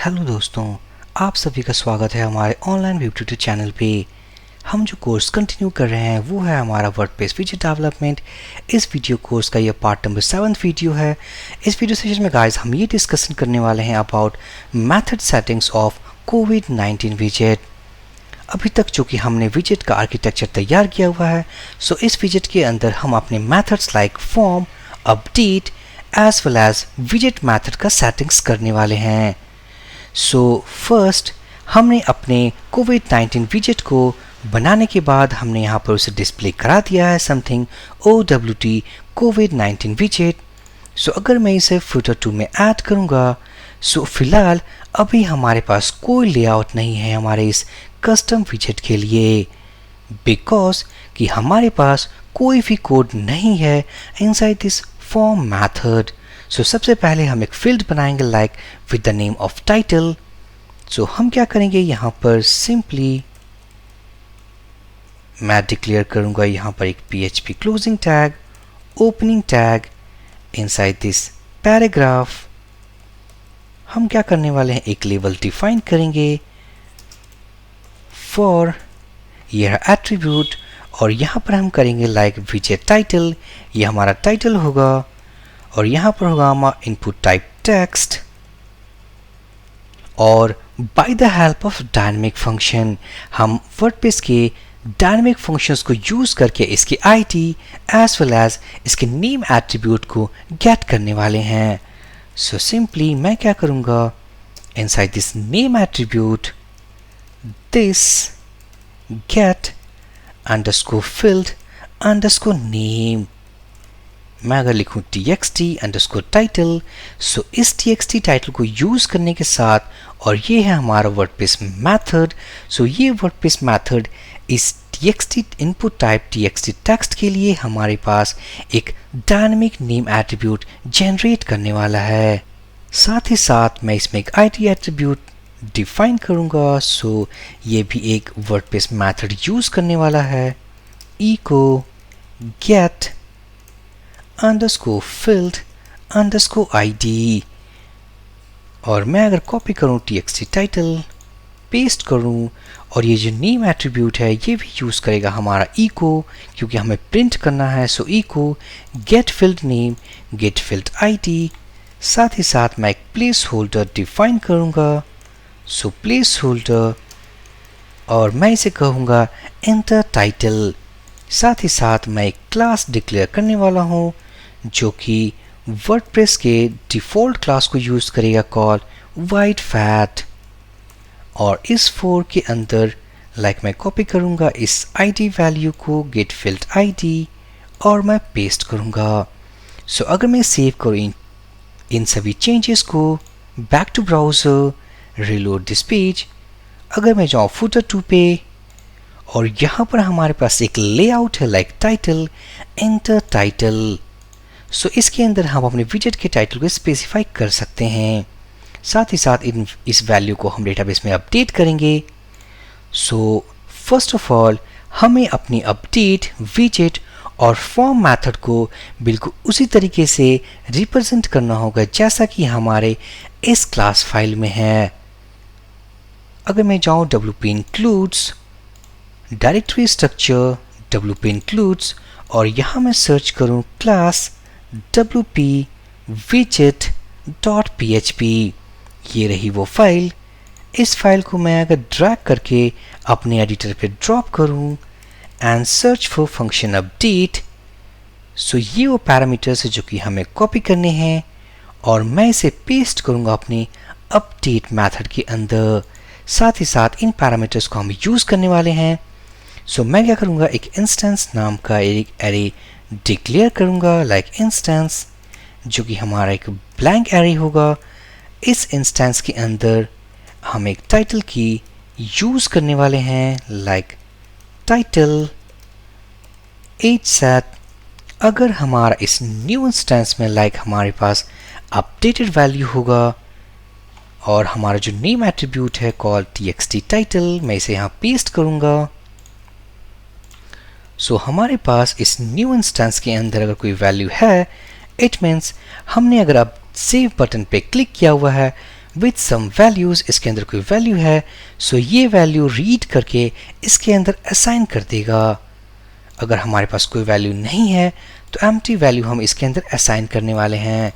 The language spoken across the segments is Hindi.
हेलो दोस्तों, आप सभी का स्वागत है हमारे ऑनलाइन वेब ट्यूटर चैनल पे। हम जो कोर्स कंटिन्यू कर रहे हैं वो है हमारा वर्डप्रेस विजेट डेवलपमेंट। इस वीडियो कोर्स का ये पार्ट नंबर 7 वीडियो है। इस वीडियो सेशन में गाइस हम ये डिस्कशन करने वाले हैं अबाउट मेथड सेटिंग्स ऑफ कोविड-19 विजेट। अभी तक जो कि हमने विजेट का आर्किटेक्चर तैयार किया हुआ है, सो इस विजेट के अंदर हम अपने methods like form, update as well as विजेट मेथड का सेटिंग्स करने वाले हैं। सो फर्स्ट हमने अपने कोविड-19 विजेट को बनाने के बाद हमने यहाँ पर उसे डिस्प्ले करा दिया है समथिंग OWT COVID-19 विजेट। सो अगर मैं इसे फुटर 2 में ऐड करूँगा, सो फिलहाल अभी हमारे पास कोई लेआउट नहीं है हमारे इस कस्टम विजेट के लिए, बिकॉज कि हमारे पास कोई भी कोड नहीं है inside this form method. So सबसे पहले हम एक फील्ड बनाएंगे like with the name of title. So हम क्या करेंगे, यहाँ पर सिंपली मैं डिक्लेयर करूंगा यहाँ पर एक PHP closing tag, opening tag inside this paragraph. हम क्या करने वाले हैं, एक लेवल डिफाइन करेंगे फॉर यह एट्रीब्यूट, और यहाँ पर हम करेंगे लाइक विजेट टाइटल, ये हमारा टाइटल होगा, और यहाँ पर होगा हमारा इनपुट टाइप टेक्स्ट, और by the help of dynamic function हम वर्डप्रेस के डायनेमिक फंक्शंस को यूज करके इसकी आईडी एज वेल एज इसके नेम एट्रीब्यूट को गेट करने वाले हैं। सो सिंपली मैं क्या करूँगा, inside this name attribute this get underscore field underscore name, मैं अगर लिखूं txt अंडरस्कोर टाइटल, सो इस txt टाइटल को यूज करने के साथ, और ये है हमारा वर्डप्रेस मैथड। सो ये वर्डप्रेस मैथड इस txt input type txt text के लिए हमारे पास एक डायनेमिक नेम एट्रीब्यूट जनरेट करने वाला है। साथ ही साथ मैं इसमें एक id एट्रीब्यूट डिफाइन करूंगा। सो ये भी एक वर्डप्रेस मैथड यूज करने वाला है, echo get underscore field underscore ID, और मैं अगर कॉपी करूं txt टाइटल, पेस्ट करूं, और ये जो नेम एट्रीब्यूट है ये भी यूज करेगा हमारा echo, क्योंकि हमें प्रिंट करना है। सो echo get field name get field ID। साथ ही साथ मैं एक प्लेस होल्डर डिफाइन करूंगा। सो प्लेस होल्डर, और मैं इसे कहूंगा एंटर टाइटल। साथ ही साथ मैं एक क्लास डिक्लेयर करने वाला हूं जो कि वर्डप्रेस के डिफ़ॉल्ट क्लास को यूज करेगा कॉल वाइट फैट, और इस फोर के अंदर लाइक मैं कॉपी करूंगा इस ID वैल्यू को गेट फील्ड ID, और मैं पेस्ट करूंगा। सो अगर मैं सेव करूं इन सभी चेंजेस को, back to browser, reload this page, अगर मैं जाऊं फुटर 2 पे, और यहाँ पर हमारे पास एक लेआउट है लाइक टाइटल एंटर टाइटल। सो इसके अंदर हम अपने विजेट के टाइटल को स्पेसिफाई कर सकते हैं। साथ ही साथ इस वैल्यू को हम डेटाबेस में अपडेट करेंगे। सो फर्स्ट ऑफ ऑल हमें अपनी अपडेट, विजेट और फॉर्म मेथड को बिल्कुल उसी तरीके से रिप्रेजेंट करना होगा जैसा कि हमारे इस क्लास फाइल में है। अगर मैं जाऊँ WP includes directory structure WP includes, और यहाँ मैं सर्च करूँ क्लास WP widget.php, ये रही वो फाइल। इस फाइल को मैं अगर ड्रैग करके अपने एडिटर पे ड्रॉप करूँ and search for function update, so ये वो पैरामीटर्स है जो कि हमें कॉपी करने हैं, और मैं इसे पेस्ट करूँगा अपने अपडेट मेथड के अंदर। साथ ही साथ इन पैरामीटर्स को हम यूज़ करने वाले हैं। सो मैं क्या करूँगा, एक इंस्टेंस नाम का एक एरे डिक्लेयर करूँगा लाइक इंस्टेंस, जो कि हमारा एक ब्लैंक एरे होगा। इस इंस्टेंस के अंदर हम एक टाइटल की यूज़ करने वाले हैं लाइक टाइटल एज सेट। अगर हमारा इस न्यू इंस्टेंस में लाइक हमारे पास अपडेटेड वैल्यू होगा, और हमारा जो नेम एट्रीब्यूट है कॉल txt टाइटल, मैं इसे यहाँ पेस्ट करूँगा। सो हमारे पास इस न्यू इंस्टेंस के अंदर अगर कोई वैल्यू है, इट मीन्स हमने अगर अब सेव बटन पे क्लिक किया हुआ है, विथ सम वैल्यूज, इसके अंदर कोई वैल्यू है, सो ये वैल्यू रीड करके इसके अंदर असाइन कर देगा। अगर हमारे पास कोई वैल्यू नहीं है तो एम्प्टी वैल्यू हम इसके अंदर असाइन करने वाले हैं।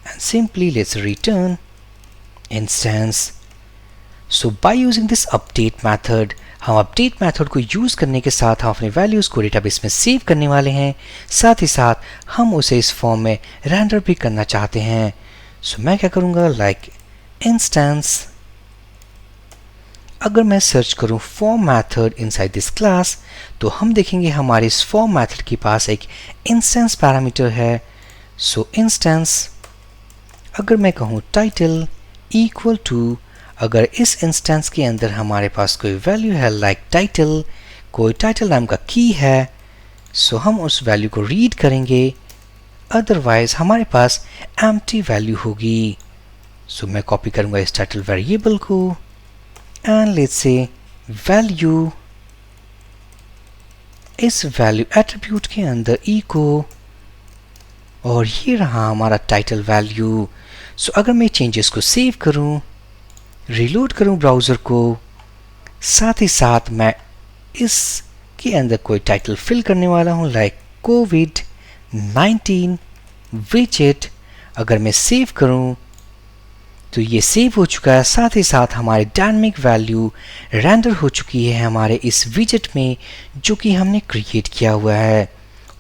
And simply let's return instance. So by using this update method, हम अपडेट मेथड को यूज करने के साथ हम अपने वैल्यूज को डेटाबेस में सेव करने वाले हैं, साथ ही साथ हम उसे इस फॉर्म में रेंडर भी करना चाहते हैं। सो मैं क्या करूंगा, लाइक इंस्टेंस। अगर मैं सर्च करूं form method inside this class, तो हम देखेंगे हमारे इस फॉर्म मेथड के पास एक इंस्टेंस पैरामीटर है। सो इंस्टेंस, अगर मैं कहूं टाइटल इक्वल टू, अगर इस इंस्टेंस के अंदर हमारे पास कोई वैल्यू है लाइक टाइटल, कोई टाइटल नाम का की है, सो हम उस वैल्यू को रीड करेंगे, अदरवाइज हमारे पास एम्प्टी वैल्यू होगी। सो मैं कॉपी करूंगा इस टाइटल वेरिएबल को एंड लेट्स से वैल्यू, इस वैल्यू एट्रीब्यूट के अंदर इको, और ये रहा हमारा टाइटल वैल्यू। सो अगर मैं चेंजेस को सेव करूं, रिलोड करूं ब्राउज़र को, साथ ही साथ मैं इसके अंदर कोई टाइटल फिल करने वाला हूं लाइक COVID-19 widget। अगर मैं सेव करूं तो ये सेव हो चुका है, साथ ही साथ हमारे डायनामिक वैल्यू रेंडर हो चुकी है हमारे इस विजेट में जो कि हमने क्रिएट किया हुआ है,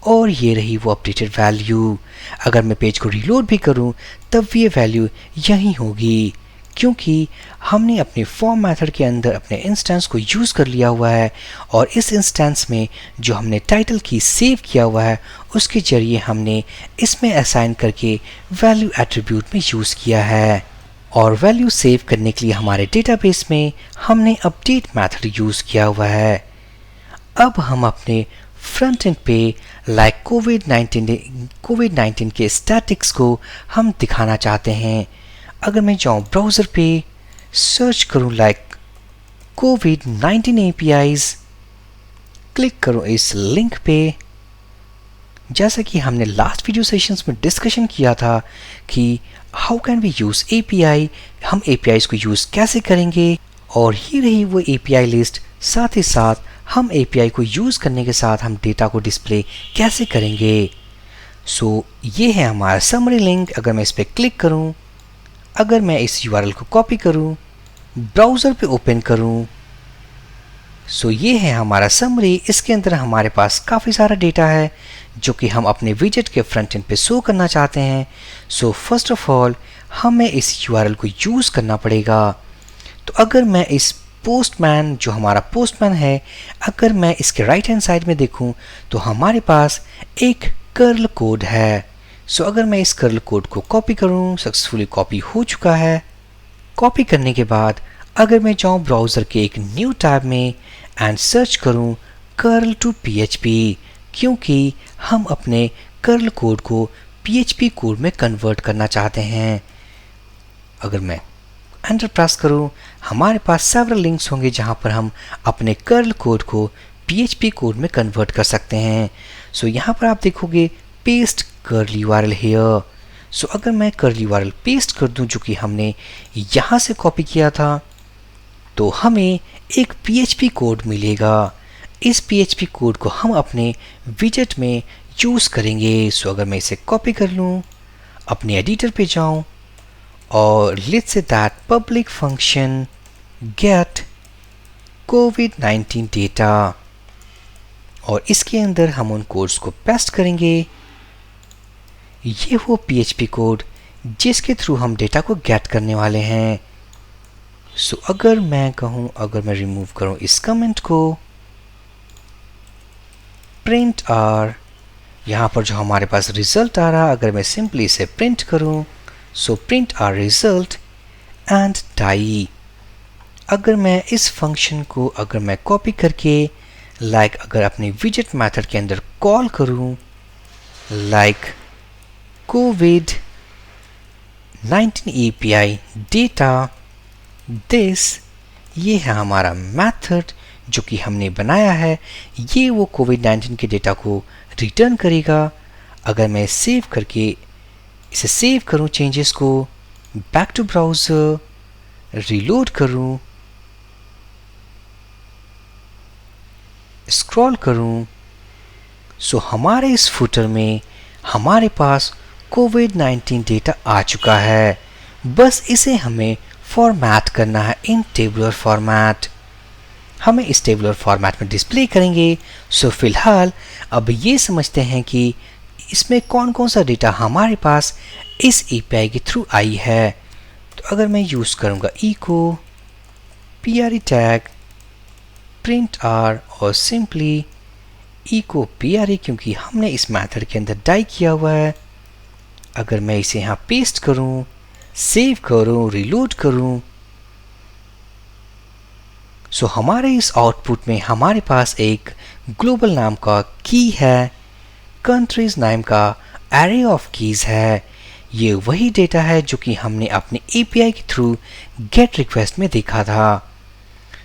और ये रही वो अपडेटेड वैल्यू। अगर मैं पेज को रीलोड भी करूं तब ये वैल्यू यही होगी, क्योंकि हमने अपने फॉर्म मेथड के अंदर अपने इंस्टेंस को यूज़ कर लिया हुआ है, और इस इंस्टेंस में जो हमने टाइटल की सेव किया हुआ है उसके जरिए हमने इसमें असाइन करके वैल्यू एट्रीब्यूट में यूज़ किया है। और वैल्यू सेव करने के लिए हमारे डेटाबेस में हमने अपडेट मेथड यूज़ किया हुआ है। अब हम अपने फ्रंट एंड पे लाइक कोविड-19 के स्टैटिक्स को हम दिखाना चाहते हैं। अगर मैं जाऊँ ब्राउज़र पे, सर्च करूँ लाइक COVID-19 APIs, क्लिक करूँ इस लिंक पे। जैसा कि हमने लास्ट वीडियो सेशंस में डिस्कशन किया था कि how can we use API, हम APIs को यूज़ कैसे करेंगे, और ये रही वो API लिस्ट। साथ ही साथ हम API को यूज़ करने के साथ हम डेटा को डिस्प्ले कैसे करेंगे। सो ये है हमारा समरी लिंक। अगर मैं इस पर क्लिक करूँ, अगर मैं इस URL को कॉपी करूँ, ब्राउज़र पे ओपन करूँ, सो ये है हमारा समरी। इसके अंदर हमारे पास काफ़ी सारा डेटा है जो कि हम अपने विजेट के फ्रंट एंड पे शो करना चाहते हैं। सो फर्स्ट ऑफ ऑल हमें इस URL को यूज़ करना पड़ेगा। तो अगर मैं इस पोस्टमैन, जो हमारा पोस्टमैन है, अगर मैं इसके राइट हैंड साइड में देखूं तो हमारे पास एक कर्ल कोड है। सो अगर मैं इस कर्ल कोड को कॉपी करूं, सक्सेसफुली कॉपी हो चुका है। कॉपी करने के बाद अगर मैं जाऊं ब्राउज़र के एक न्यू टैब में एंड सर्च करूं कर्ल टू PHP, क्योंकि हम अपने कर्ल कोड को PHP कोड में कन्वर्ट करना चाहते हैं। अगर मैं एंटर प्रेस करूं, हमारे पास सेवरल लिंक्स होंगे जहां पर हम अपने कर्ल कोड को PHP कोड में कन्वर्ट कर सकते हैं। सो यहाँ पर आप देखोगे पेस्ट कर्ल URL हियर। सो अगर मैं कर्ल URL पेस्ट कर दूं जो कि हमने यहाँ से कॉपी किया था, तो हमें एक PHP कोड मिलेगा। इस PHP कोड को हम अपने विजेट में यूज़ करेंगे। सो अगर मैं इसे कॉपी कर लूँ, अपने एडिटर पे जाऊँ और let's say that public function get COVID-19 data, और इसके अंदर हम उन कोड्स को पेस्ट करेंगे। ये वो PHP कोड जिसके थ्रू हम डेटा को गेट करने वाले हैं। सो अगर मैं कहूँ, अगर मैं रिमूव करूँ इस कमेंट को, प्रिंट आर, यहाँ पर जो हमारे पास रिजल्ट आ रहा, अगर मैं सिंपली इसे प्रिंट करूँ, so print r result and die. अगर मैं इस फंक्शन को अगर मैं कॉपी करके लाइक अगर अपने विजेट मेथड के अंदर कॉल करूँ like COVID-19 API data this, ये है हमारा मेथड जो कि हमने बनाया है। ये वो COVID-19 के डेटा को रिटर्न करेगा। अगर मैं सेव करके इसे सेव करूं चेंजेस को, बैक टू ब्राउज़र, रिलोड करूं, स्क्रॉल करूं, सो हमारे इस फुटर में हमारे पास कोविड-19 डेटा आ चुका है। बस इसे हमें फॉर्मेट करना है इन टेबुलर फॉर्मेट। हमें इस टेबुलर फॉर्मेट में डिस्प्ले करेंगे। सो फिलहाल अब ये समझते हैं कि इसमें कौन कौन सा डेटा हमारे पास इस एपीआई के थ्रू आई है। तो अगर मैं यूज़ करूँगा echo pre tag print r और सिंपली echo pre क्योंकि हमने इस मेथड के अंदर डाई किया हुआ है। अगर मैं इसे यहाँ पेस्ट करूँ, सेव करूँ, रिलोड करूँ, सो हमारे इस आउटपुट में हमारे पास एक ग्लोबल नाम का की है, कंट्रीज नाम का एरे ऑफ कीज है। ये वही डेटा है जो कि हमने अपने एपीआई के थ्रू गेट रिक्वेस्ट में देखा था।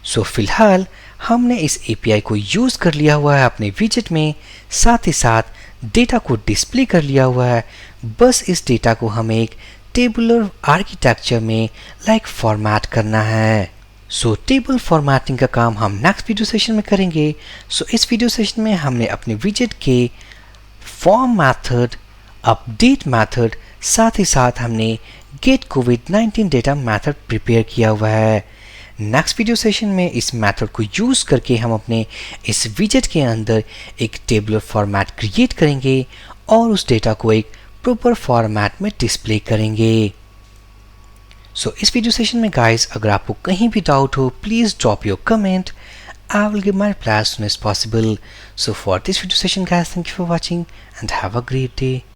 सो फिलहाल हमने इस एपीआई को यूज़ कर लिया हुआ है अपने विजेट में, साथ ही साथ डेटा को डिस्प्ले कर लिया हुआ है। बस इस डेटा को हमें एक टेबुलर आर्किटेक्चर में फॉर्मेट करना है। सो टेबल फॉर्मेटिंग का काम हम नेक्स्ट वीडियो सेशन में करेंगे। सो इस वीडियो सेशन में हमने अपने विजेट के फॉर्म मेथड, अपडेट मेथड, साथ ही साथ हमने गेट कोविड-19 डेटा मेथड प्रिपेयर किया हुआ है। नेक्स्ट वीडियो सेशन में इस मेथड को यूज़ करके हम अपने इस विजेट के अंदर एक टेबुलर फॉर्मेट क्रिएट करेंगे और उस डेटा को एक प्रॉपर फॉर्मेट में डिस्प्ले करेंगे। सो इस वीडियो सेशन में गाइस अगर आपको कहीं भी डाउट हो please drop your comment. I will give my reply as soon as possible. So for this video session guys, thank you for watching and have a great day.